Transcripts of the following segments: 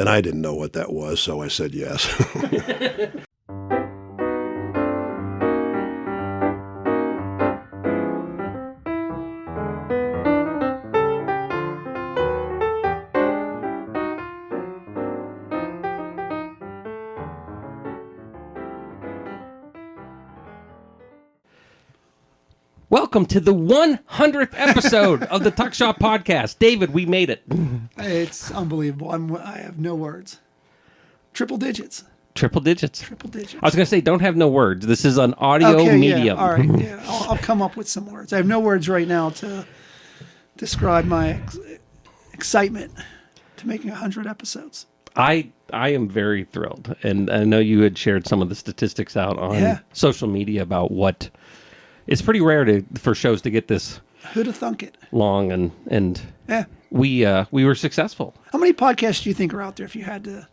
And I didn't know what that was, so I said yes. Welcome to the 100th episode of the Tuck Shop Podcast. David, we made it. It's unbelievable. I have no words. Triple digits. Triple digits. Triple digits. I was going to say, don't have no words. This is an audio medium. Yeah, all right. Yeah, I'll come up with some words. I have no words right now to describe my excitement to making 100 episodes. I am very thrilled. And I know you had shared some of the statistics out on social media about what... It's pretty rare for shows to get this Who'd have thunk it? long, and we were successful. How many podcasts do you think are out there if you had to?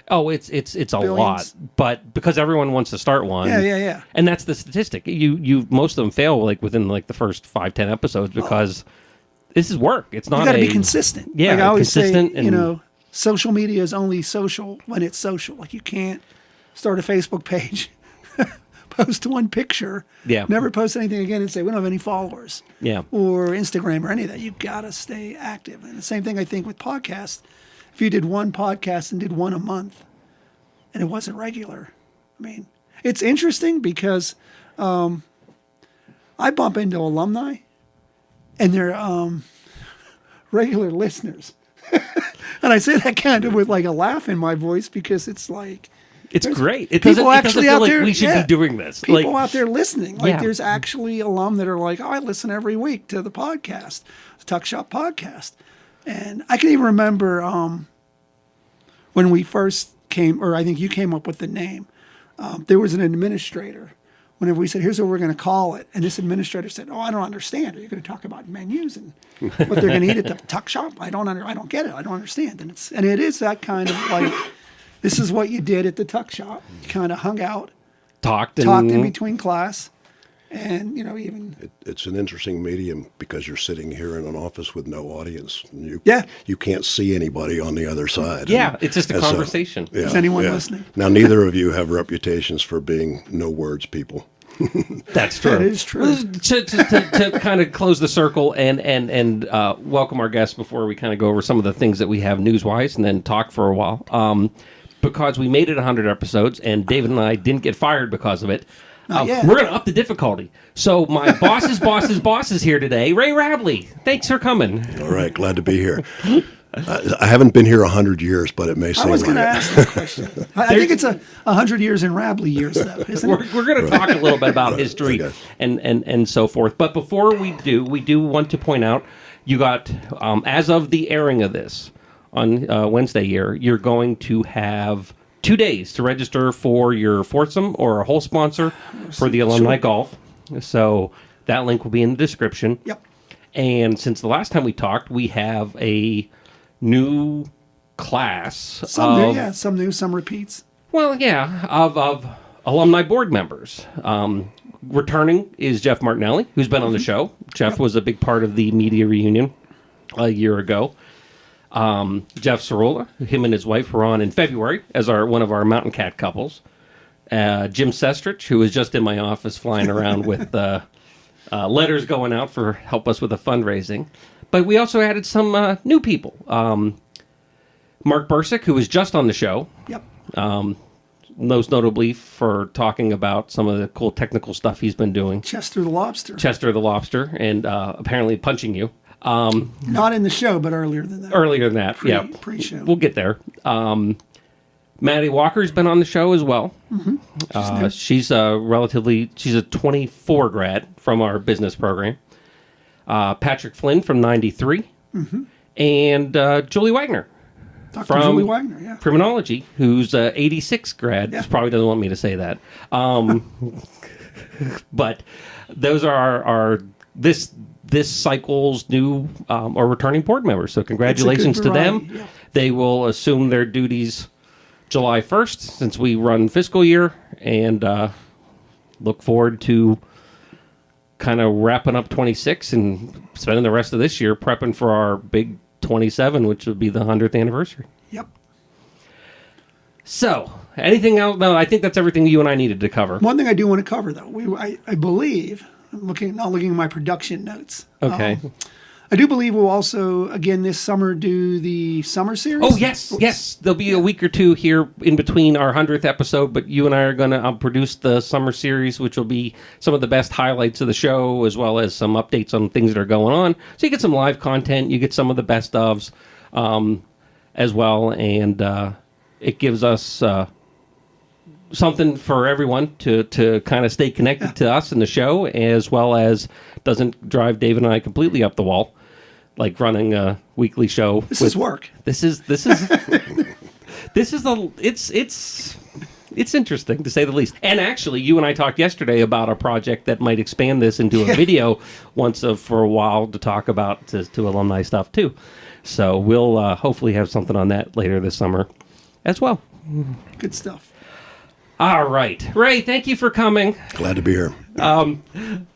Oh, it's a Billions. lot, but because everyone wants to start one, Yeah. and that's the statistic. You most of them fail within the first 5-10 episodes because this is work. It's not. You got to be consistent. Yeah, like I always consistent. say, social media is only social when it's social. Like you can't start a Facebook page. Post one picture, never post anything again and say, we don't have any followers. Yeah. Or Instagram or any of that. You got to stay active. And the same thing I think with podcasts. If you did one podcast and did one a month and it wasn't regular, I mean, it's interesting because I bump into alumni and they're regular listeners. And I say that kind of with like a laugh in my voice because it's like, it's great. It people doesn't actually feel out like there, we should be doing this. People out there listening. Like there's Yeah. actually alum that are like, oh, I listen every week to the podcast, the Tuck Shop podcast. And I can even remember when we first came, or I think you came up with the name, there was an administrator. Whenever we said, here's what we're going to call it. And this administrator said, oh, I don't understand. Are you going to talk about menus and what they're going to eat at the Tuck Shop? I don't get it. I don't understand. And it is that kind of like, this is what you did at the Tuck Shop. You kind of hung out, talked in between class, and even It's an interesting medium because you're sitting here in an office with no audience. You can't see anybody on the other side. Yeah, it's just a conversation. Is anyone listening? Now, neither of you have reputations for being no words people. That's true. That is true. To kind of close the circle and welcome our guests before we kind of go over some of the things that we have news-wise and then talk for a while. Because we made it 100 episodes and David and I didn't get fired because of it. We're going to up the difficulty. So my boss is here today, Ray Wrabley. Thanks for coming. All right, glad to be here. I haven't been here 100 years, but it may seem I was going to like ask that question. I think it's 100 years in Wrabley years, though, isn't it? We're going to talk a little bit about history and so forth. But before we do want to point out, you got, as of the airing of this, on Wednesday here, you're going to have 2 days to register for your foursome or a whole sponsor for the alumni golf. So that link will be in the description. Yep. And since the last time we talked, we have a new class. Some new, some repeats. Well, yeah, of alumni board members. Returning is Jeff Martinelli, who's been on the show. Jeff was a big part of the media reunion a year ago. Jeff Cirola, him and his wife were on in February as one of our Mountain Cat couples. Jim Sestrich, who was just in my office flying around with letters going out for help us with the fundraising. But we also added some new people. Mark Bursick, who was just on the show. Yep. Most notably for talking about some of the cool technical stuff he's been doing. Chester the Lobster, and apparently punching you. Not in the show, but earlier than that. Pre-show. We'll get there. Maddie Walker's been on the show as well. Mm-hmm. She's a 24 grad from our business program. Patrick Flynn from 93. Mm-hmm. And Julie Wagner. Dr. Julie Wagner, Criminology, who's 86 grad. Yeah. She probably doesn't want me to say that. But those are our this cycle's new or returning board members. So congratulations to them. Yeah. They will assume their duties July 1st, since we run fiscal year, and look forward to kind of wrapping up 26 and spending the rest of this year prepping for our big 27, which would be the 100th anniversary. Yep. So, anything else? No, I think that's everything you and I needed to cover. One thing I do want to cover, though, I believe, I'm not looking at my production notes. Okay. I do believe we'll also, again, this summer do the summer series. Oh, yes. There'll be a week or two here in between our 100th episode, but you and I are going to produce the summer series, which will be some of the best highlights of the show, as well as some updates on things that are going on. So you get some live content, you get some of the best ofs as well, and it gives us something for everyone to kind of stay connected to us and the show, as well as doesn't drive David and I completely up the wall, like running a weekly show. This is work. This is it's interesting to say the least. And actually, you and I talked yesterday about a project that might expand this into a video for a while to talk about to alumni stuff too. So we'll hopefully have something on that later this summer as well. Good stuff. All right. Ray, thank you for coming. Glad to be here.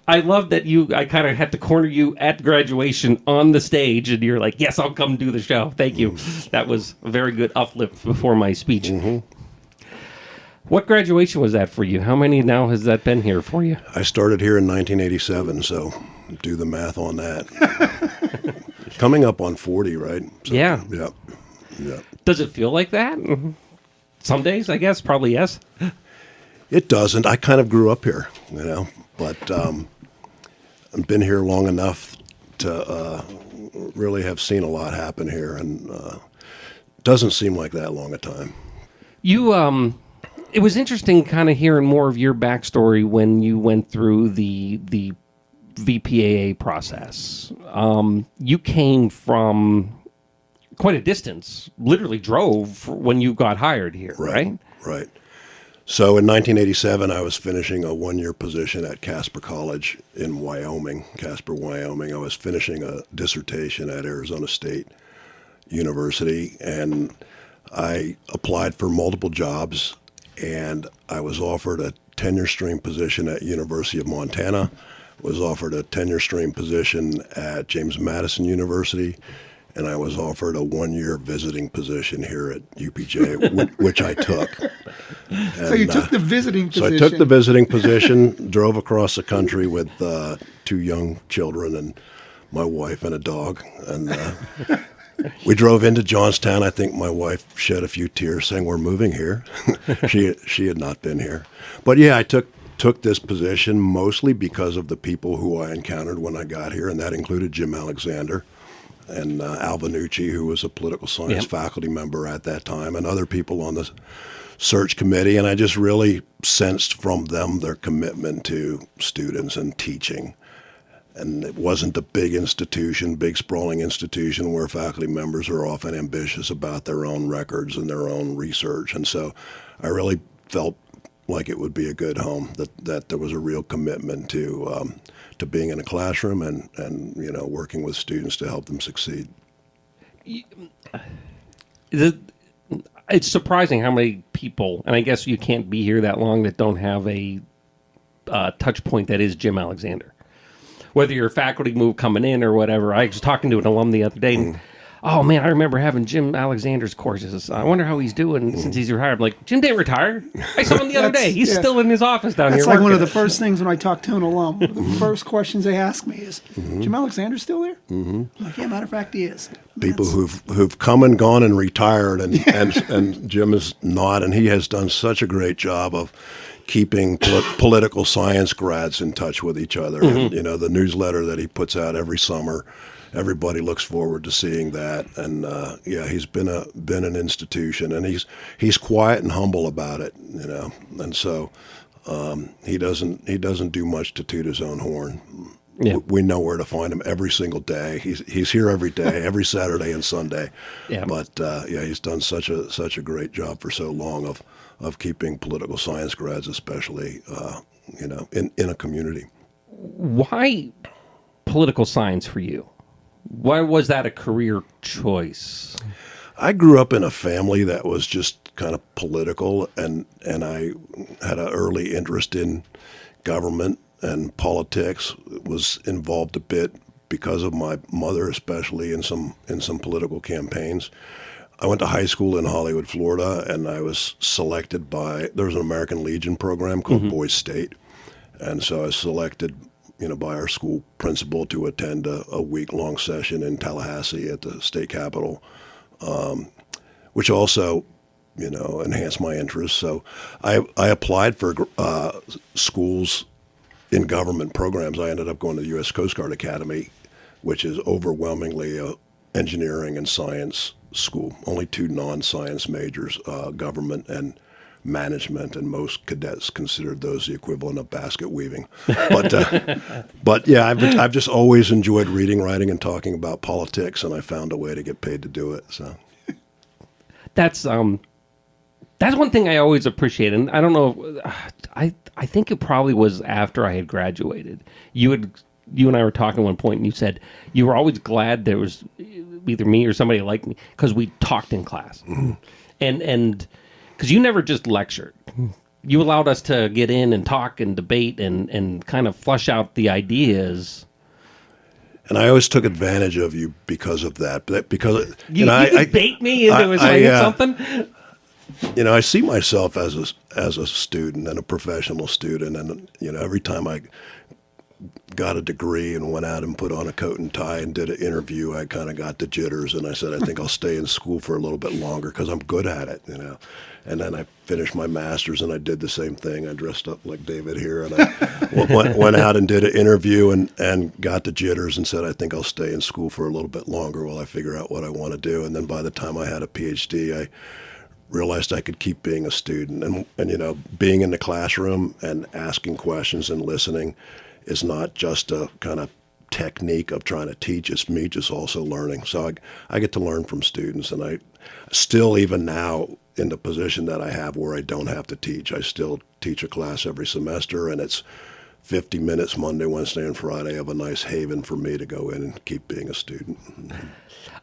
I love that I kind of had to corner you at graduation on the stage, and you're like, yes, I'll come do the show. Thank you. That was a very good uplift before my speech. Mm-hmm. What graduation was that for you? How many now has that been here for you? I started here in 1987, so do the math on that. Coming up on 40, right? So, yeah. Yeah. Does it feel like that? Mm-hmm. Some days, I guess, probably yes. It doesn't. I kind of grew up here, but I've been here long enough to really have seen a lot happen here, and doesn't seem like that long a time. It was interesting kind of hearing more of your backstory when you went through the VPAA process. You came from quite a distance, literally drove when you got hired here, right? Right. So in 1987, I was finishing a one-year position at Casper College in Wyoming, Casper, Wyoming. I was finishing a dissertation at Arizona State University, and I applied for multiple jobs, and I was offered a tenure stream position at University of Montana, was offered a tenure stream position at James Madison University, and I was offered a one-year visiting position here at UPJ, which I took. And, so you took the visiting position. So I took the visiting position, drove across the country with 2 young children and my wife and a dog. And we drove into Johnstown. I think my wife shed a few tears saying, we're moving here. She had not been here. But yeah, I took this position mostly because of the people who I encountered when I got here, and that included Jim Alexander and Al Vanucci, who was a political science faculty member at that time, and other people on the search committee. And I just really sensed from them their commitment to students and teaching. And it wasn't a big institution, big sprawling institution where faculty members are often ambitious about their own records and their own research. And so I really felt like it would be a good home, that there was a real commitment to being in a classroom and working with students to help them succeed. It's surprising how many people, and I guess you can't be here that long, that don't have a touch point that is Jim Alexander. Whether you're a faculty move coming in or whatever. I was talking to an alum the other day, and oh man, I remember having Jim Alexander's courses. I wonder how he's doing since he's retired. I'm like, Jim didn't retire. I saw him the other day. He's still in his office down here. That's like working. one of the first things when I talk to an alum. One of the first questions they ask me is, Jim Alexander still there? I'm like, yeah, matter of fact, he is. People who've come and gone and retired, and Jim is not, and he has done such a great job of keeping political science grads in touch with each other. And, the newsletter that he puts out every summer, everybody looks forward to seeing that. And he's been an institution, and he's quiet and humble about it, And so he doesn't do much to toot his own horn. Yeah. We know where to find him every single day. He's here every day, every Saturday and Sunday. Yeah. But he's done such a great job for so long of keeping political science grads, especially in a community. Why political science for you? Why was that a career choice? I grew up in a family that was just kind of political, and I had an early interest in government and politics. Was involved a bit because of my mother, especially in some political campaigns. I went to high school in Hollywood, Florida, and I was selected there was an American Legion program called Boys State. And so I was selected, by our school principal to attend a week-long session in Tallahassee at the state capitol, which also, enhanced my interest. So I applied for schools in government programs. I ended up going to the U.S. Coast Guard Academy, which is overwhelmingly a engineering and science school. Only 2 non-science majors, government and management, and most cadets considered those the equivalent of basket weaving. But yeah, I've just always enjoyed reading, writing, and talking about politics, and I found a way to get paid to do it. So that's one thing I always appreciate, and I don't know. I think it probably was after I had graduated. You and I were talking at one point, and you said you were always glad there was either me or somebody like me because we talked in class, and because you never just lectured. You allowed us to get in and talk and debate and kind of flush out the ideas. And I always took advantage of you because of that. Because you bait me into saying something. I see myself as a student and a professional student, and every time I got a degree and went out and put on a coat and tie and did an interview, I kind of got the jitters, and I said, I think I'll stay in school for a little bit longer because I'm good at it, And then I finished my master's, and I did the same thing. I dressed up like David here, and I went out and did an interview and got the jitters and said, I think I'll stay in school for a little bit longer while I figure out what I want to do. And then by the time I had a PhD, I realized I could keep being a student. And being in the classroom and asking questions and listening is not just a kind of technique of trying to teach. It's me just also learning. So I get to learn from students, and I still, even now, in the position that I have where I don't have to teach, I still teach a class every semester, and it's 50 minutes Monday, Wednesday, and Friday of a nice haven for me to go in and keep being a student.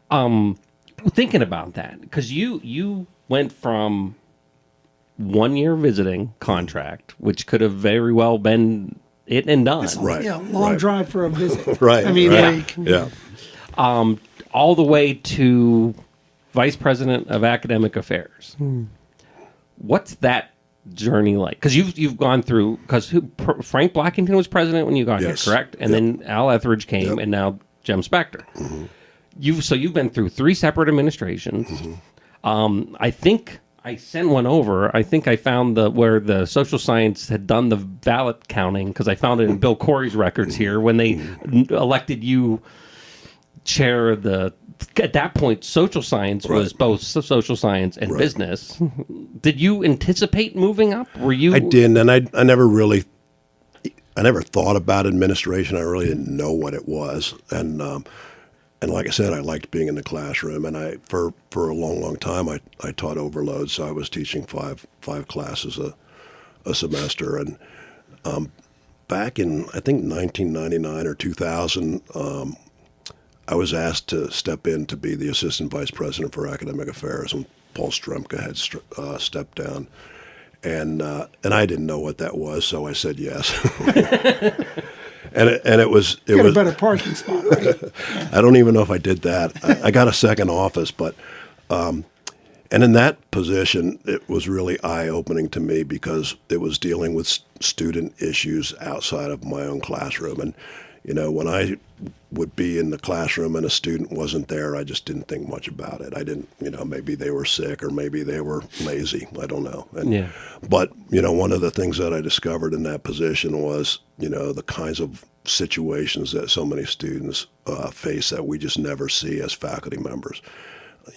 Thinking about that, because you went from 1 year visiting contract, which could have very well been it and done. Right. Yeah, long drive for a visit. Right. I mean, right. Yeah. All the way to Vice President of Academic Affairs. What's that journey like? Because you've gone through, because Frank Blackington was president when you got here, correct? And then Al Etheridge came, and now Jem Spector. You've been through 3 separate administrations. I think I sent one over. I think I found where the social science had done the ballot counting, because I found it in Bill Corey's records here when they elected you chair of the. At that point, social science was both social science and business. Did you anticipate moving up? Were you? I didn't, and I never thought about administration. I really didn't know what it was, and like I said, I liked being in the classroom, and for a long time I taught overload, so I was teaching five classes a semester, and back in I think 1999 or 2000. I was asked to step in to be the assistant vice president for academic affairs, and Paul Stremka had stepped down, and I didn't know what that was, so I said yes. and it was a better parking spot, right? I don't even know if I did that. I got a second office, but and in that position, it was really eye-opening to me because it was dealing with student issues outside of my own classroom, and when I would be in the classroom and a student wasn't there, I just didn't think much about it. I didn't, maybe they were sick or maybe they were lazy. I don't know. But, one of the things that I discovered in that position was, the kinds of situations that so many students face that we just never see as faculty members.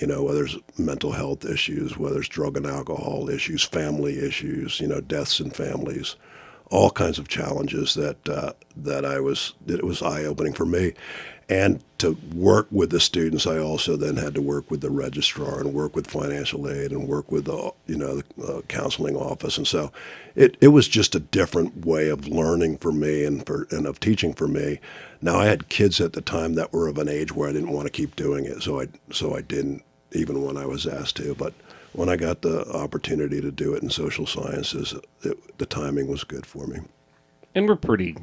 Whether it's mental health issues, whether it's drug and alcohol issues, family issues, deaths in families. All kinds of challenges that it was eye-opening for me. And to work with the students, I also then had to work with the registrar and work with financial aid and work with the counseling office. And so it was just a different way of learning for me and of teaching for me. Now, I had kids at the time that were of an age where I didn't want to keep doing it, so I didn't, even when I was asked to. But when I got the opportunity to do it in social sciences, the timing was good for me. And we're pretty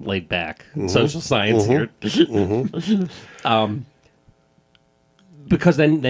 laid back in social science here. Because then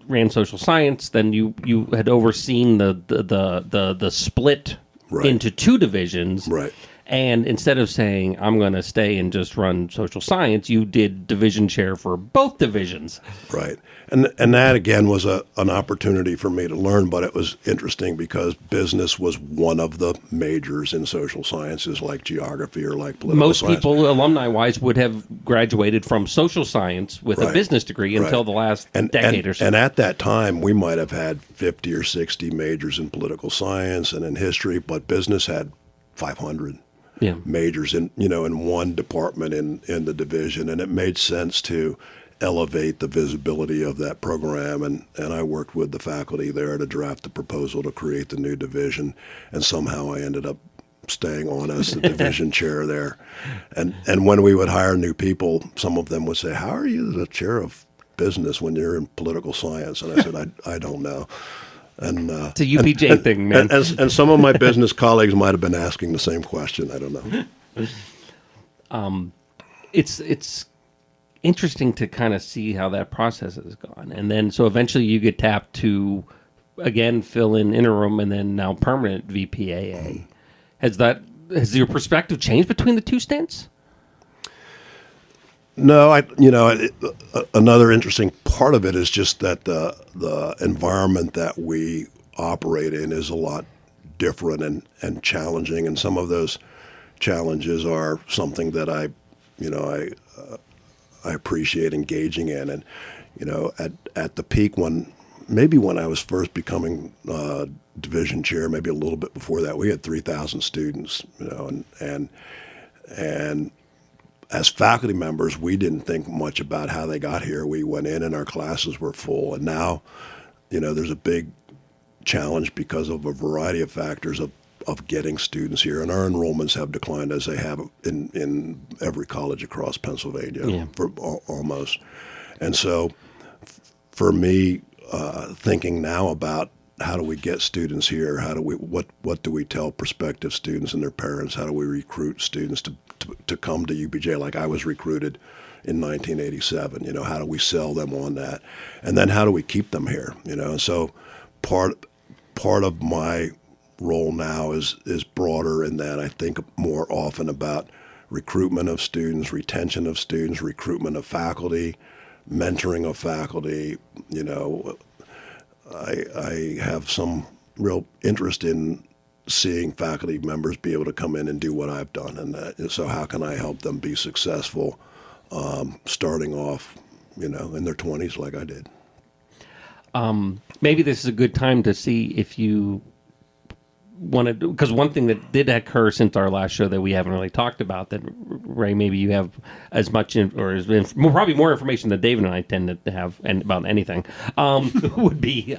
ran social science, then you had overseen the split Right. into two divisions. Right. And instead of saying, I'm going to stay and just run social science, you did division chair for both divisions. Right. And that, again, was an opportunity for me to learn, but it was interesting because business was one of the majors in social sciences, like geography or like political Most science. people, alumni-wise, would have graduated from social science with a Right. business degree until the last decade or so. And at that time, we might have had 50 or 60 majors in political science and in history, but business had 500. Yeah. Majors in one department in the division, and it made sense to elevate the visibility of that program, and I worked with the faculty there to draft the proposal to create the new division, and somehow I ended up staying on as the division chair there. And when we would hire new people, some of them would say, "How are you the chair of business when you're in political science?" And I said, I don't know. And it's a UPJ thing, man. And some of my business colleagues might have been asking the same question. I don't know. It's interesting to kind of see how that process has gone. And then so eventually you get tapped to, again, fill in interim and then now permanent VPAA. Has your perspective changed between the two stints? No, another interesting part of it is just that the environment that we operate in is a lot different and challenging, and some of those challenges are something that I appreciate engaging in. And at the peak, when I was first becoming division chair, maybe a little bit before that, we had 3,000 students, and as faculty members, we didn't think much about how they got here. We went in and our classes were full. And now, there's a big challenge because of a variety of factors of getting students here. And our enrollments have declined as they have in every college across Pennsylvania, for almost. And so for me, thinking now about how do we get students here? What do we tell prospective students and their parents? How do we recruit students to come to UPJ like I was recruited in 1987? How do we sell them on that? And then how do we keep them here? So part of my role now is broader in that I think more often about recruitment of students, retention of students, recruitment of faculty, mentoring of faculty. I have some real interest in seeing faculty members be able to come in and do what I've done, and so how can I help them be successful, starting off, in their 20s like I did. Maybe this is a good time to see if you wanted, because one thing that did occur since our last show that we haven't really talked about, that Ray, maybe you have as much probably more information than David and I tend to have about anything, would be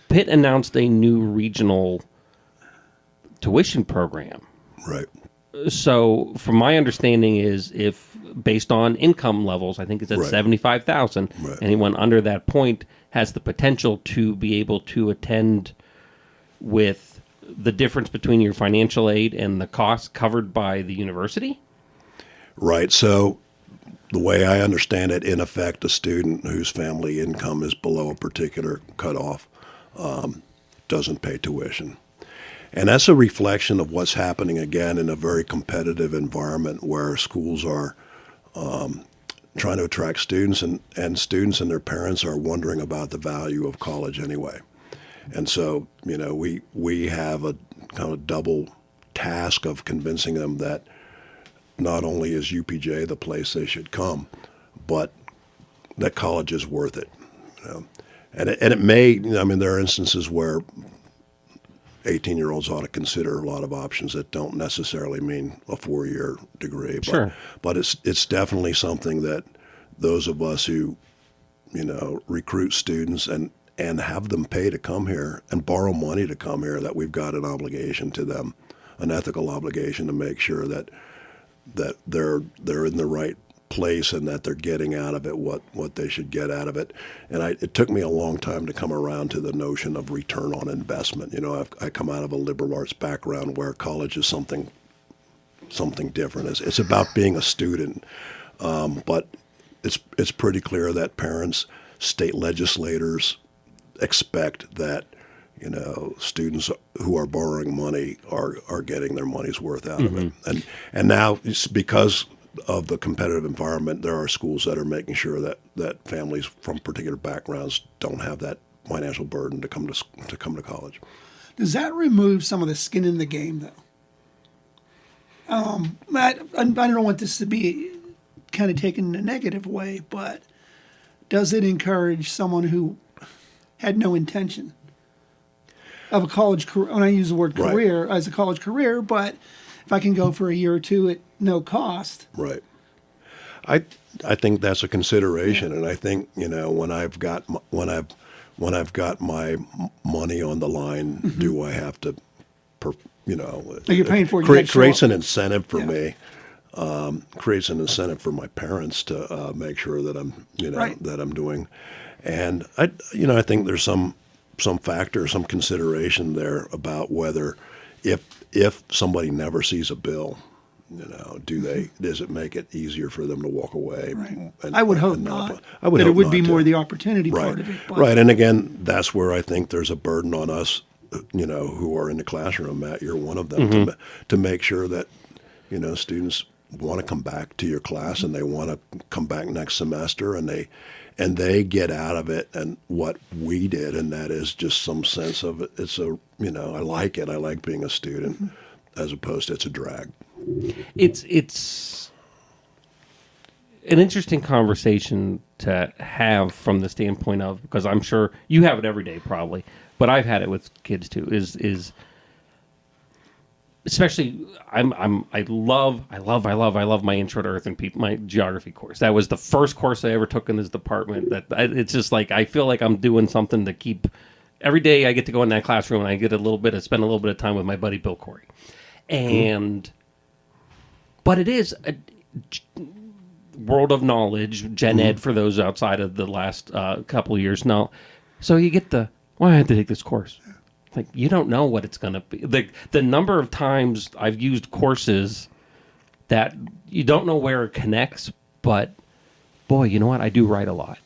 Pitt announced a new regional tuition program. Right. So from my understanding is if based on income levels, I think it's at Right. 75,000, Right. anyone under that point has the potential to be able to attend with the difference between your financial aid and the cost covered by the university? Right. So the way I understand it, in effect, a student whose family income is below a particular cutoff doesn't pay tuition. And that's a reflection of what's happening, again, in a very competitive environment where schools are trying to attract students, and students and their parents are wondering about the value of college anyway. And so, we have a kind of double task of convincing them that not only is UPJ the place they should come, but that college is worth it. And it may, there are instances where 18-year-olds ought to consider a lot of options that don't necessarily mean a 4-year degree. Sure. But it's definitely something that those of us who, recruit students and have them pay to come here and borrow money to come here, that we've got an obligation to them, an ethical obligation to make sure that they're in the right place and that they're getting out of it what they should get out of it. And it took me a long time to come around to the notion of return on investment. I come out of a liberal arts background where college is something different. It's about being a student, but it's pretty clear that parents state legislators expect that, students who are borrowing money are getting their money's worth out of it. And now it's because of the competitive environment, there are schools that are making sure that families from particular backgrounds don't have that financial burden to come to college. Does that remove some of the skin in the game, though? I don't want this to be kind of taken in a negative way, but does it encourage someone who had no intention of a college career? When I use the word career, as a college career, but if I can go for a year or two at no cost. Right. I think that's a consideration, and I think when I've got my money on the line, do I have to, You're paying for it. Creates an incentive for me. Creates an incentive for my parents to make sure that I'm that I'm doing, and I think there's some factor, some consideration there about whether if somebody never sees a bill, does it make it easier for them to walk away? Right. And, I would hope and not. I would that hope it would not be to. more the opportunity Right. part of it. But. Right, and again, that's where I think there's a burden on us, who are in the classroom. Matt, you're one of them, to make sure that students want to come back to your class and they want to come back next semester, and they get out of it and what we did, and that is just some sense of it. It's I like it. I like being a student, as opposed to it's a drag. It's an interesting conversation to have from the standpoint of, because I'm sure you have it every day probably, but I've had it with kids too, is especially I love my intro to Earth and People, my geography course. That was the first course I ever took in this department. It's just like I feel like I'm doing something to keep. Every day I get to go in that classroom and I get spend a little bit of time with my buddy Bill Corey, and but it is a world of knowledge, gen ed for those outside of the last couple of years now. So you get I had to take this course. Like, you don't know what it's going to be. The number of times I've used courses that you don't know where it connects, but boy, you know what? I do write a lot.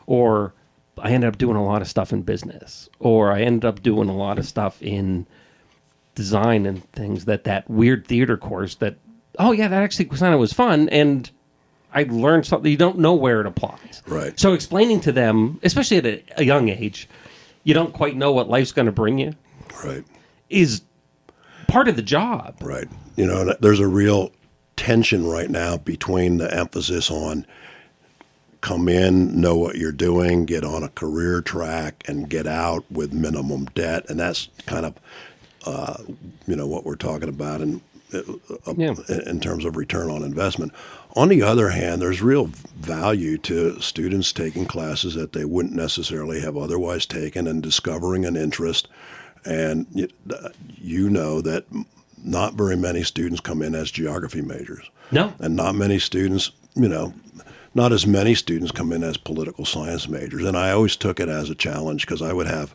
Or I ended up doing a lot of stuff in business. Or I ended up doing a lot of stuff in design and things that weird theater course that, that actually kind of was fun. And I learned something. You don't know where it applies. Right. So explaining to them, especially at a young age, you don't quite know what life's going to bring you. Right. Is part of the job. Right. There's a real tension right now between the emphasis on come in, know what you're doing, get on a career track, and get out with minimum debt. And that's kind of, what we're talking about in terms of return on investment. On the other hand, there's real value to students taking classes that they wouldn't necessarily have otherwise taken and discovering an interest. And that not very many students come in as geography majors. No. And not many students, not as many students come in as political science majors. And I always took it as a challenge because I've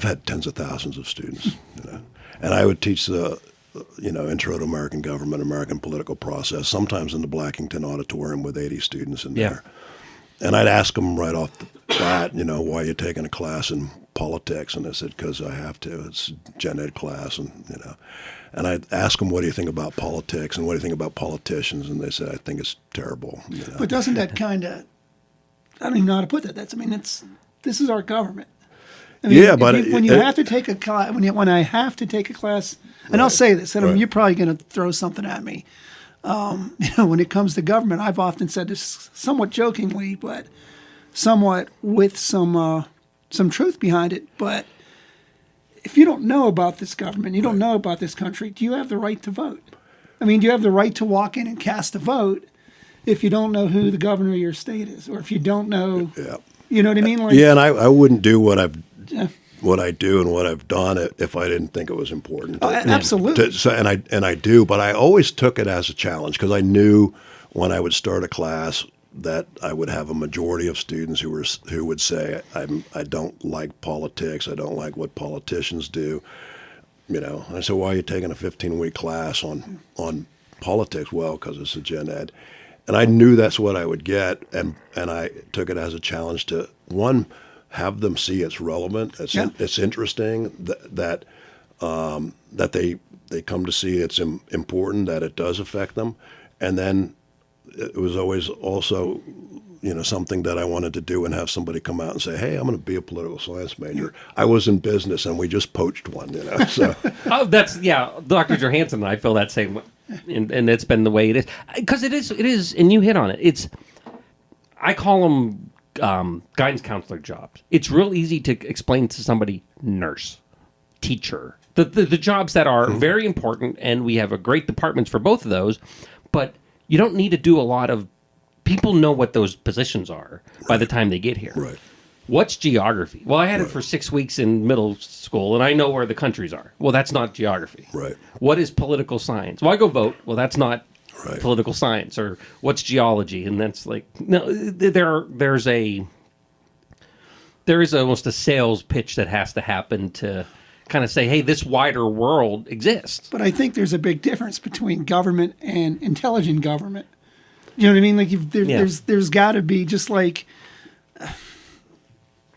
had tens of thousands of students, and I would teach the Intro to American Government, American Political Process, sometimes in the Blackington Auditorium with 80 students in there. And I'd ask them right off the bat, why are you taking a class in politics? And they said, because I have to. It's a gen ed class. And I'd ask them, what do you think about politics? And what do you think about politicians? And they said, I think it's terrible. But doesn't that kind of, I don't even know how to put that. This is our government. I mean, when I have to take a class, and I'll say this, and you're probably going to throw something at me. When it comes to government, I've often said this somewhat jokingly, but somewhat with some truth behind it. But if you don't know about this government, you don't know about this country, do you have the right to vote? I mean, do you have the right to walk in and cast a vote if you don't know who the governor of your state is, or if you don't know? Yeah. You know what I mean? And I wouldn't do what I do and what I've done if I didn't think it was important. Absolutely. And I do, but I always took it as a challenge because I knew when I would start a class that I would have a majority of students who would say, I don't like politics. I don't like what politicians do. And I said, why are you taking a 15-week class on politics? Well, because it's a gen ed. And I knew that's what I would get, and I took it as a challenge to, one, have them see it's relevant, it's interesting, that they come to see it's important, that it does affect them. And then it was always also, something that I wanted to do and have somebody come out and say, hey, I'm going to be a political science major. I was in business and we just poached one, so. Oh, Dr. Johansson and I feel that same way. And it's been the way it is. Because it is, and you hit on it. I call them guidance counselor jobs. It's real easy to explain to somebody nurse, teacher, the jobs that are very important, and we have a great departments for both of those, but you don't need to do a lot of, people know what those positions are by the time they get here. Right. What's geography? Well, I had it for 6 weeks in middle school, and I know where the countries are. Well, that's not geography. Right. What is political science? Well, I go vote. Well, that's not Right. political science. Or what's geology? And that's like, no, there is almost a sales pitch that has to happen to kind of say, hey, this wider world exists. But I think there's a big difference between government and intelligent government. You know what I mean? Like there's got to be, just like,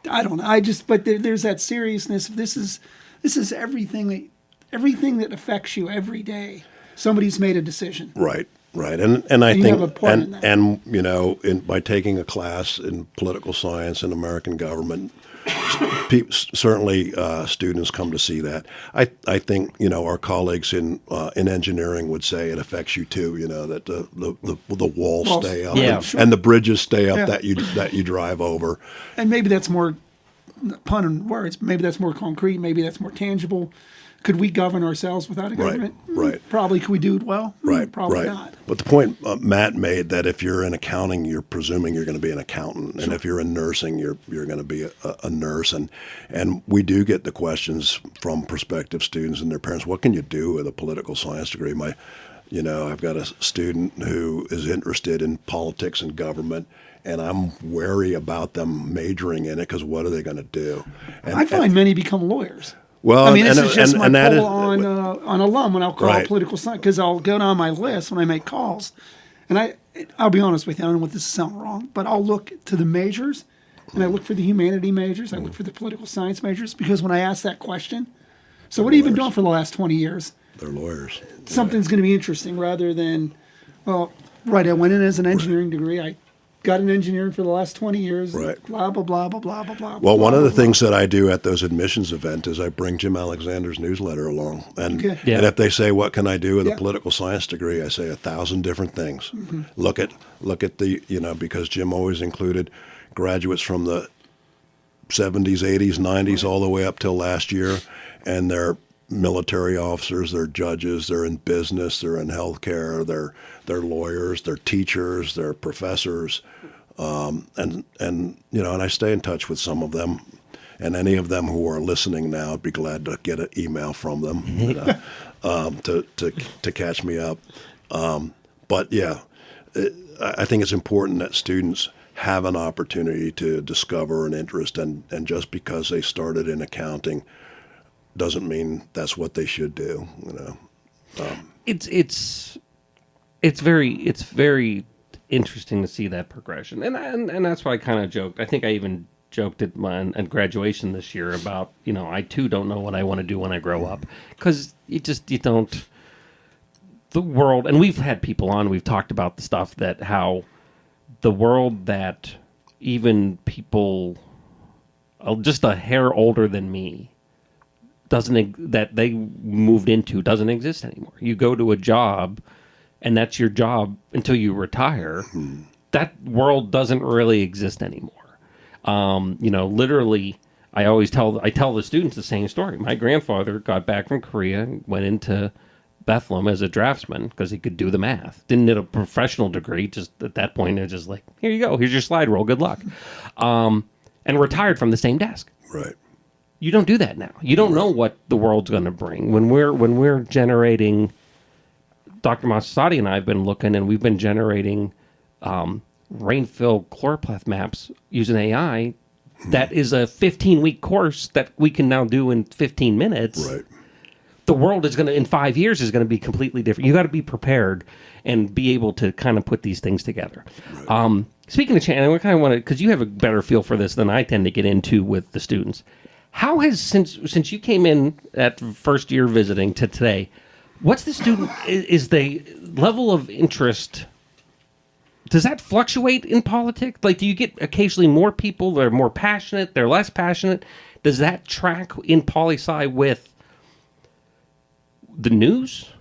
I don't know. But there's that seriousness. This is everything that affects you every day. Somebody's made a decision. Right. And I you think, have a part in that. and by taking a class in political science and American government, certainly students come to see that. I think our colleagues in engineering would say it affects you too. That the walls stay up, and the bridges stay up that you drive over. And maybe that's more, pun on words. Maybe that's more concrete. Maybe that's more tangible. Could we govern ourselves without a government? Right. Probably. Could we do it well? Probably right. not. But the point Matt made, that if you're in accounting, you're presuming you're going to be an accountant, and if you're in nursing, you're going to be a nurse. And we do get the questions from prospective students and their parents. What can you do with a political science degree? I've got a student who is interested in politics and government, and I'm wary about them majoring in it because what are they going to do? And I find many become lawyers. Well, I mean, this is just my pull on alum when I'll call political science, because I'll go down my list when I make calls, and I'll be honest with you, I don't want this to sound wrong, but I'll look to the majors, and I look for the humanity majors, I look for the political science majors, because when I ask that question, so what have you been doing for the last 20 years? They're lawyers. Something's going to be interesting rather than, I went in as an engineering degree, I got an engineering for the last 20 years, blah, blah, blah, blah, blah, blah, blah. Well, one of the things that I do at those admissions events is I bring Jim Alexander's newsletter along. And if they say, what can I do with a political science degree? I say 1,000 different things. Mm-hmm. Look at the, because Jim always included graduates from the 70s, 80s, 90s, all the way up till last year. And they're military officers, they're judges, they're in business, they're in healthcare, they're lawyers, they're teachers, they're professors, and I stay in touch with some of them, and any of them who are listening now, I'd be glad to get an email from them to catch me up. But I think it's important that students have an opportunity to discover an interest, and just because they started in accounting doesn't mean that's what they should do. It's very interesting to see that progression, and that's why I kind of joked. I think I even joked at graduation this year about I too don't know what I want to do when I grow up, because you don't. The world, and we've had people on. We've talked about the stuff that how the world that even people just a hair older than me that they moved into doesn't exist anymore. You go to a job, and that's your job until you retire. Mm-hmm. That world doesn't really exist anymore. Literally, I tell the students the same story. My grandfather got back from Korea, went into Bethlehem as a draftsman because he could do the math. Didn't need a professional degree. Just at that point, they're just like, here you go. Here's your slide rule. Good luck. And retired from the same desk. Right. You don't do that now. You don't know what the world's going to bring. When we're generating, Dr. Masasati and I have been looking, and we've been generating rainfill chloropleth maps using AI. That is a 15-week course that we can now do in 15 minutes. Right. the world is going to, in 5 years, is going to be completely different. You got to be prepared and be able to kind of put these things together. Right. Speaking of change, I kind of want to, because you have a better feel for this than I tend to get into with the students. How has, since you came in at first year visiting to today, what's the student, is the level of interest, does that fluctuate in politics? Like, do you get occasionally more people that are more passionate, they're less passionate? Does that track in poli-sci with the news?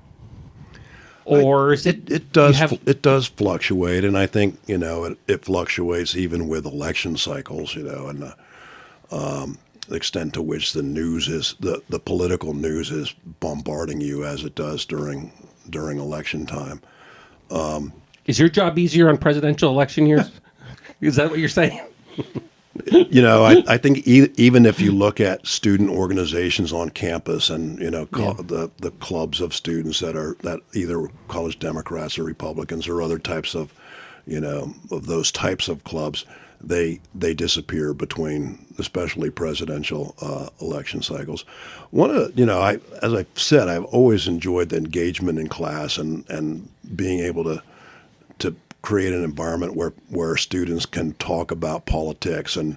Or is it? It does fluctuate, and I think it fluctuates even with election cycles, and the extent to which the news is the political news is bombarding you as it does during election time. Is your job easier on presidential election years? Is that what you're saying? I think even if you look at student organizations on campus and the clubs of students that either college Democrats or Republicans or other types of of those types of clubs, they disappear between especially presidential election cycles. As I said, I've always enjoyed the engagement in class and being able to create an environment where students can talk about politics and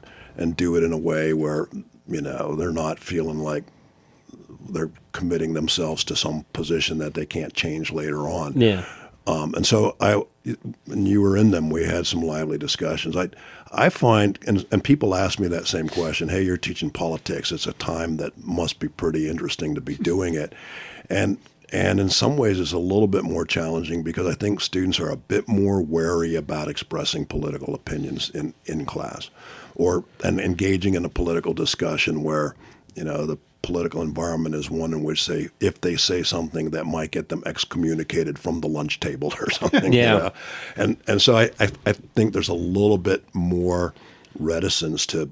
do it in a way where they're not feeling like they're committing themselves to some position that they can't change later on. Yeah. And so when you were in them, we had some lively discussions. I find, and people ask me that same question, hey, you're teaching politics. It's a time that must be pretty interesting to be doing it. And in some ways, it's a little bit more challenging because I think students are a bit more wary about expressing political opinions in class and engaging in a political discussion where, the political environment is one in which if they say something that might get them excommunicated from the lunch table or something. Yeah. And so I think there's a little bit more reticence to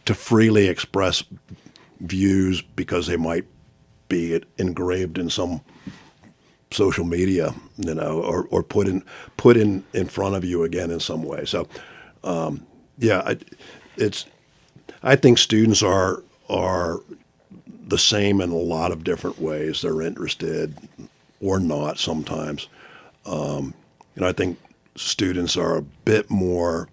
freely express views because they might be engraved in some social media, or put in front of you again in some way. So, I think students are the same in a lot of different ways. They're interested or not sometimes. I think students are a bit more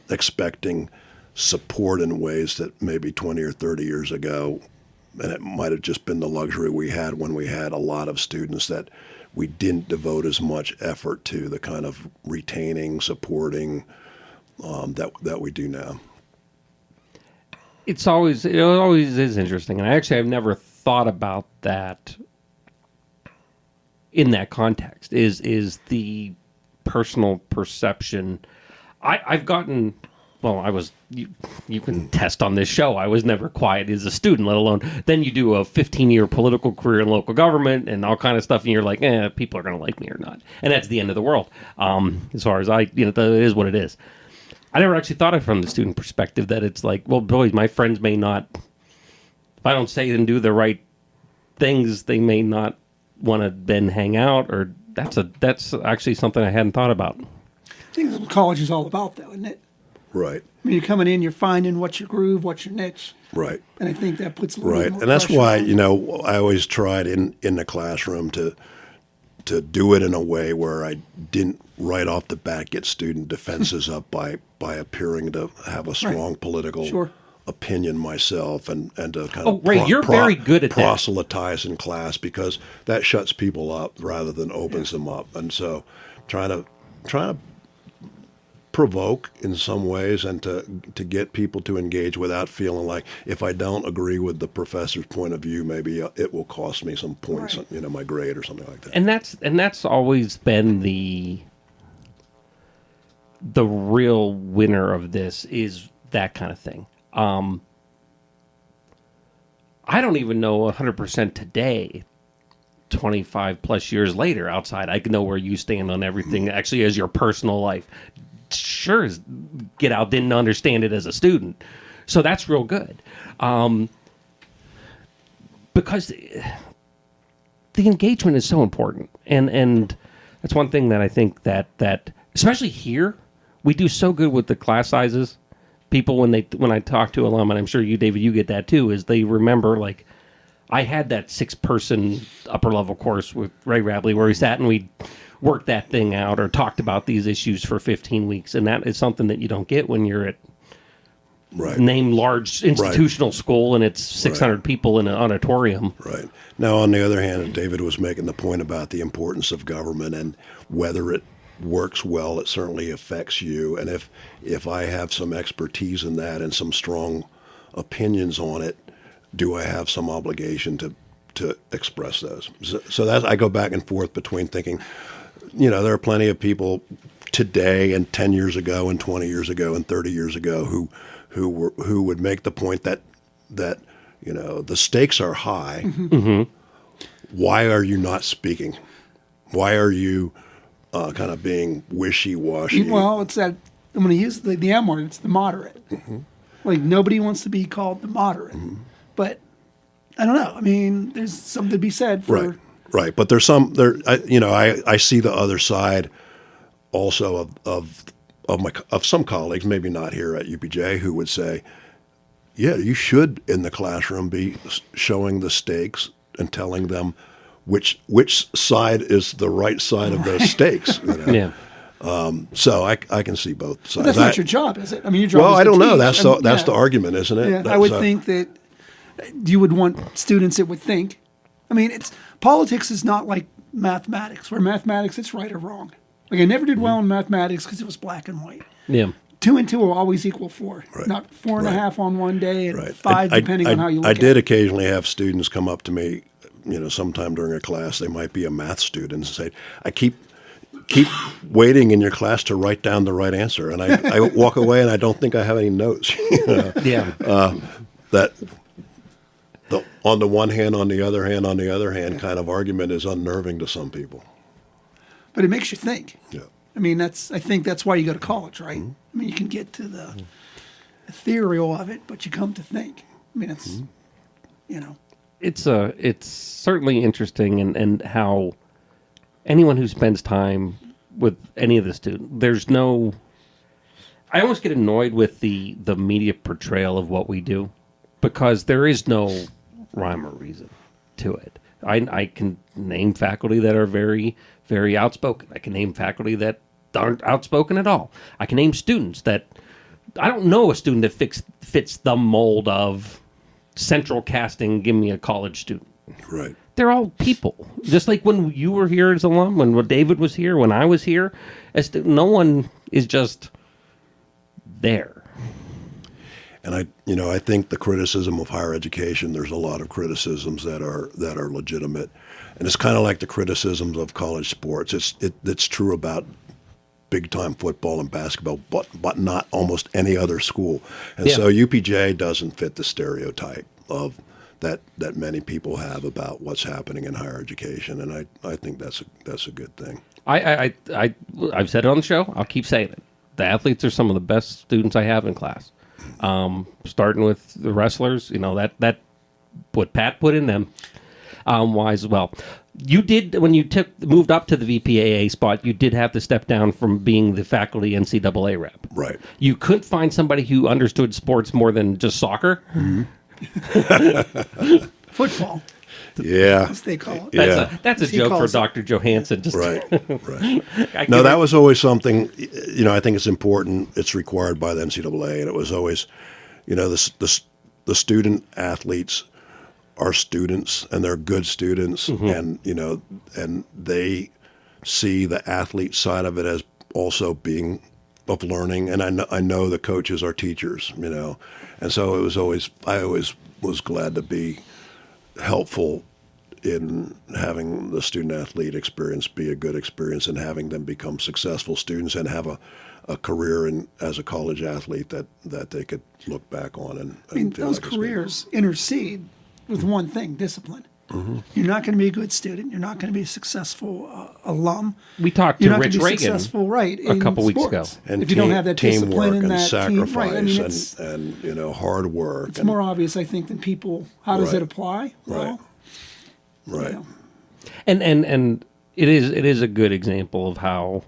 expecting support in ways that maybe 20 or 30 years ago. And it might have just been the luxury we had when we had a lot of students that we didn't devote as much effort to the kind of retaining, supporting that we do now. It always is interesting, and I've never thought about that in that context. Is the personal perception? I've gotten. Well, you can test on this show. I was never quiet as a student, let alone then you do a 15-year political career in local government and all kind of stuff, and you're like, people are going to like me or not. And that's the end of the world. As far as it is what it is. I never actually thought of it from the student perspective that it's like, well, boys, my friends may not, if I don't say and do the right things, they may not want to then hang out, or that's actually something I hadn't thought about. I think that's what college is all about, though, isn't it? Right. I mean, you're coming in, you're finding what's your groove, what's your niche. Right. And I think that puts a little bit more and that's pressure why, on. I always tried in the classroom to do it in a way where I didn't right off the bat get student defenses up by appearing to have a strong political opinion myself and to kind of you're very good at proselytize in class, because that shuts people up rather than opens them up. And so trying to provoke in some ways and to get people to engage without feeling like if I don't agree with the professor's point of view, maybe it will cost me some points, my grade or something like that. And that's always been the real winner of this, is that kind of thing. I don't even know 100% today, 25 plus years later outside, I can know where you stand on everything actually as your personal life. Sure as get out, didn't understand it as a student. So that's real good. Because the engagement is so important. And that's one thing that I think that especially here, we do so good with the class sizes. People, when I talk to alumni, I'm sure you, David, you get that too, is they remember like, I had that 6-person upper level course with Ray Wrabley where we sat and we worked that thing out or talked about these issues for 15 weeks. And that is something that you don't get when you're at named large institutional school and it's 600 people in an auditorium. Right. Now, on the other hand, David was making the point about the importance of government and whether it works well, it certainly affects you. And if I have some expertise in that and some strong opinions on it, do I have some obligation to express those? So that I go back and forth between thinking, there are plenty of people today and 10 years ago and 20 years ago and 30 years ago who would make the point that the stakes are high. Mm-hmm. Why are you not speaking? Why are you kind of being wishy-washy? Well, it's that I'm going to use the M word. It's the moderate. Mm-hmm. Like nobody wants to be called the moderate, but I don't know. I mean, there's something to be said for right. But there's I see the other side also of some colleagues, maybe not here at UPJ, who would say, yeah, you should in the classroom be showing the stakes and telling them which side is the right side of those stakes. Yeah. So I can see both sides. But that's not your job, is it? I mean, your job well, is I don't know. teach. That's the argument, isn't it? Yeah, I would think that you would want students that would think. I mean, politics is not like mathematics, where mathematics it's right or wrong. Like I never did well in mathematics because it was black and white. Yeah. 2 and 2 will always equal 4, not 4.5 on one day and 5 depending on how you look at it. I did occasionally have students come up to me, sometime during a class. They might be a math student and say, "I keep waiting in your class to write down the right answer," and I walk away and I don't think I have any notes. Yeah. That on the one hand, on the other hand kind of argument is unnerving to some people. But it makes you think. Yeah. I mean, I think that's why you go to college, right? Mm-hmm. I mean, you can get to the ethereal of it, but you come to think. I mean, it's, It's certainly interesting and how anyone who spends time with any of the students, I almost get annoyed with the media portrayal of what we do because there is no rhyme or reason to it. I can name faculty that are very, very outspoken. I can name faculty that aren't outspoken at all. I can name students that I don't know a student that fits the mold of central casting, give me a college student. Right. They're all people. Just like when you were here as alum, when David was here, when I was here, no one is just there. And I think the criticism of higher education, there's a lot of criticisms that are legitimate. And it's kind of like the criticisms of college sports. It's true about big-time football and basketball, but not almost any other school. And so UPJ doesn't fit the stereotype of that many people have about what's happening in higher education, and I think that's a good thing. I've said it on the show. I'll keep saying it. The athletes are some of the best students I have in class. Starting with the wrestlers, that what Pat put in them, wise as well. You did, when you moved up to the VPAA spot, you did have to step down from being the faculty NCAA rep. Right. You couldn't find somebody who understood sports more than just soccer. Mm-hmm. Football. Yeah. As they call it. That's a joke for Dr. Johansson. Right. No, that was always something, I think it's important. It's required by the NCAA, and it was always, the student athletes are students, and they're good students, and and they see the athlete side of it as also being of learning. And I know the coaches are teachers, and so I always was glad to be helpful in having the student athlete experience be a good experience and having them become successful students and have a career as a college athlete that they could look back on and feel those like careers intercede with one thing: discipline. Mm-hmm. You're not going to be a good student. You're not going to be a successful alum. We talked You're to not Rich going to be Reagan successful, right? a couple weeks ago. And if you don't have that discipline and that sacrifice team, right? I mean, and hard work. It's more obvious, I think, than people. How does it apply? Well, right. And it is a good example of how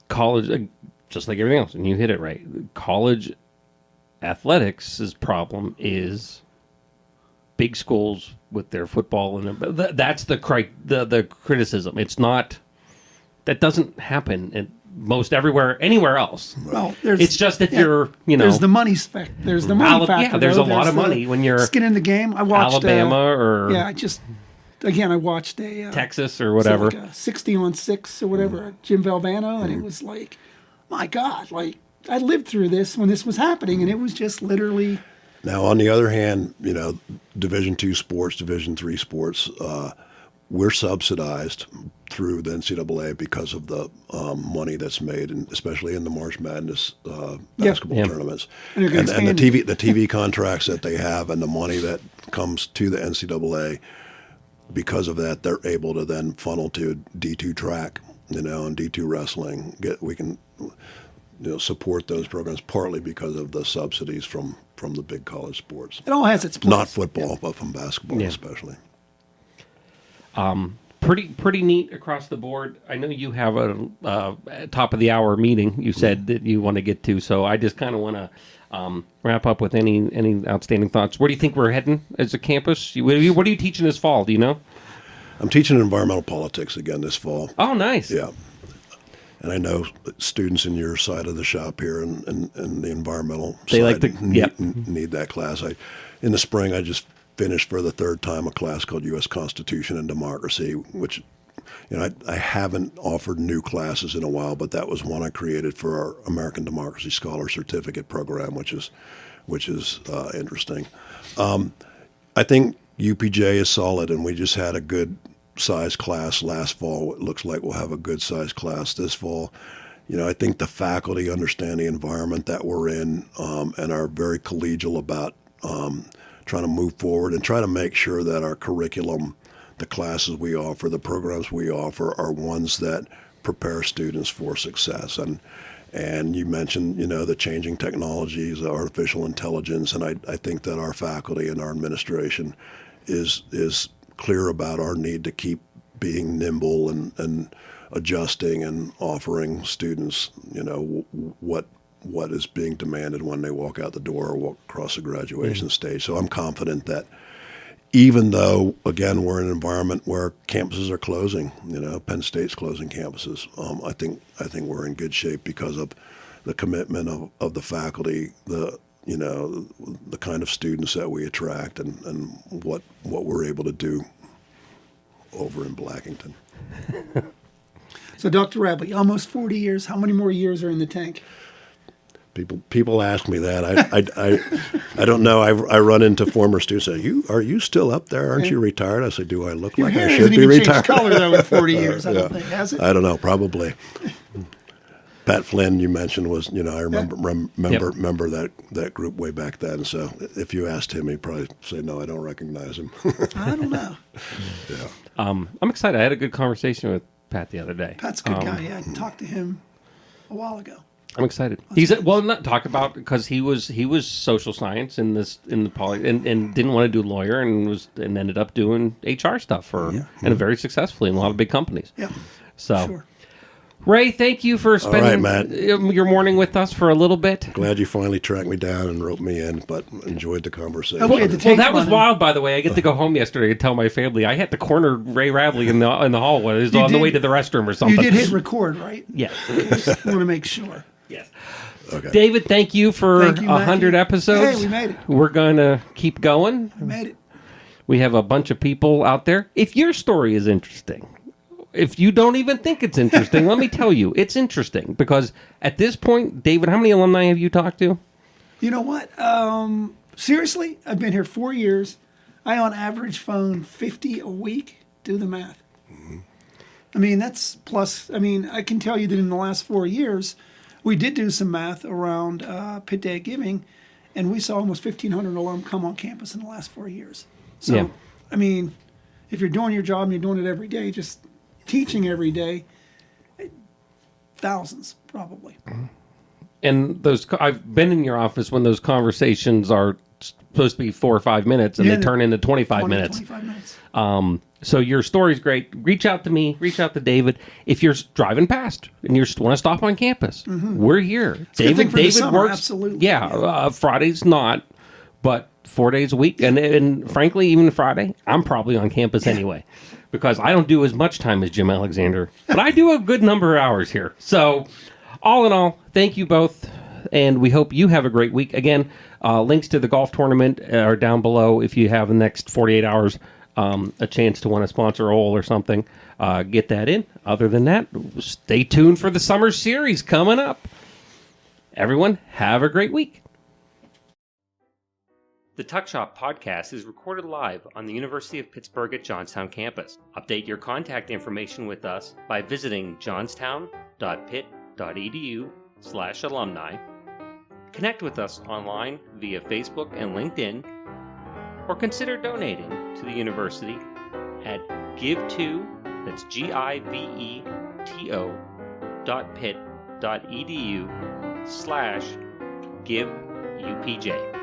college, just like everything else, and you hit it right. College athletics' problem is big schools with their football, and that's the criticism. It's not that doesn't happen in most anywhere else. Well, it's just if you're, there's the money spec. There's the money factor. Yeah, there's a lot of money when you're skin in the game. I watched Alabama or I watched a Texas or whatever, like 60 on 6 or whatever, Jim Valvano, and it was like, my God, like I lived through this when this was happening, and it was just literally. Now, on the other hand, Division II sports, Division III sports, we're subsidized through the NCAA because of the money that's made, and especially in the March Madness basketball tournaments, and the TV contracts that they have, and the money that comes to the NCAA. Because of that, they're able to then funnel to D2 track, and D2 wrestling. We can support those programs partly because of the subsidies from the big college sports. It all has its place. Not football, but from basketball especially. Pretty neat across the board. I know you have a top of the hour meeting. You said that you want to get to, so I just kind of want to wrap up with any outstanding thoughts. Where do you think we're heading as a campus? What are you teaching this fall? Do you know? I'm teaching environmental politics again this fall. Oh, nice. Yeah. And I know students in your side of the shop here and the environmental side need that class. In the spring, I just finished for the third time a class called U.S. Constitution and Democracy, which I haven't offered new classes in a while, but that was one I created for our American Democracy Scholar Certificate program, which is interesting. I think UPJ is solid, and we just had a good size class last fall. It looks like we'll have a good size class this fall. I think the faculty understand the environment that we're in and are very collegial about trying to move forward and try to make sure that our curriculum, the classes we offer, the programs we offer are ones that prepare students for success. And you mentioned, the changing technologies, artificial intelligence, and I think that our faculty and our administration is clear about our need to keep being nimble and adjusting and offering students, what is being demanded when they walk out the door or walk across the graduation stage. So I'm confident that even though, again, we're in an environment where campuses are closing, Penn State's closing campuses, I think we're in good shape because of the commitment of the faculty, the kind of students that we attract and what we're able to do over in Blackington. So, Dr. Wrabley, almost 40 years. How many more years are in the tank? People ask me that. I don't know. I run into former students. Say, "Are you still up there? Aren't you retired?" I say, "Do I look like I should be retired?" Your hair hasn't even changed color though in 40 years. I don't think, has it? I don't know. Probably. Pat Flynn, you mentioned, was I remember that group way back then. So if you asked him, he'd probably say, "No, I don't recognize him." I don't know. Yeah. I'm excited. I had a good conversation with Pat the other day. Pat's a good guy. Yeah, I talked to him a while ago. I'm excited. Not talk about because he was social science in the poly and didn't want to do lawyer and ended up doing HR stuff and very successfully in a lot of big companies. Yeah. So, sure. Ray, thank you for spending your morning with us for a little bit. Glad you finally tracked me down and wrote me in, but enjoyed the conversation. Well, that was wild, by the way. I get to go home yesterday and tell my family I had to corner Ray Wrabley in the hallway. He was on the way to the restroom or something. You did hit record, right? Yeah. Just want to make sure. Yes. Okay. David, thank you for 100 episodes. Hey, we made it. We're going to keep going. We made it. We have a bunch of people out there. If your story is interesting, if you don't even think it's interesting, let me tell you, it's interesting. Because at this point, David, how many alumni have you talked to? You know what? Seriously, I've been here 4 years. I, on average, phone 50 a week. Do the math. Mm-hmm. I mean, that's plus, I can tell you that in the last 4 years, we did do some math around Pitt Day of Giving, and we saw almost 1,500 alum come on campus in the last 4 years. So, if you're doing your job and you're doing it every day, just teaching every day, thousands probably. And I've been in your office when those conversations are supposed to be 4 or 5 minutes, and they turn into 25 minutes. 25 minutes. So your story's great. Reach out to me. Reach out to David. If you're driving past and you want to stop on campus, we're here. David summer, works. Absolutely. Yeah, Fridays not, but 4 days a week. And frankly, even Friday, I'm probably on campus anyway, because I don't do as much time as Jim Alexander, but I do a good number of hours here. So all in all, thank you both. And we hope you have a great week. Again, links to the golf tournament are down below. If you have the next 48 hours, a chance to want to sponsor a hole or something, get that in. Other than that, stay tuned for the summer series coming up. Everyone, have a great week. The Tuck Shop podcast is recorded live on the University of Pittsburgh at Johnstown campus. Update your contact information with us by visiting johnstown.pitt.edu/alumni. Connect with us online via Facebook and LinkedIn, or consider donating to the university at give2, that's giveto.pitt.edu/giveupj.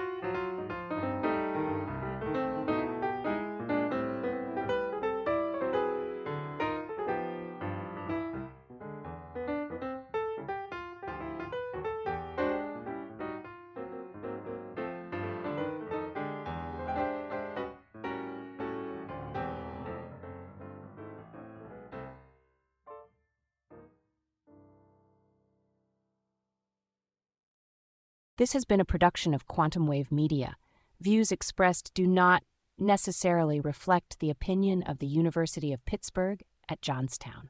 This has been a production of Quantum Wave Media. Views expressed do not necessarily reflect the opinion of the University of Pittsburgh at Johnstown.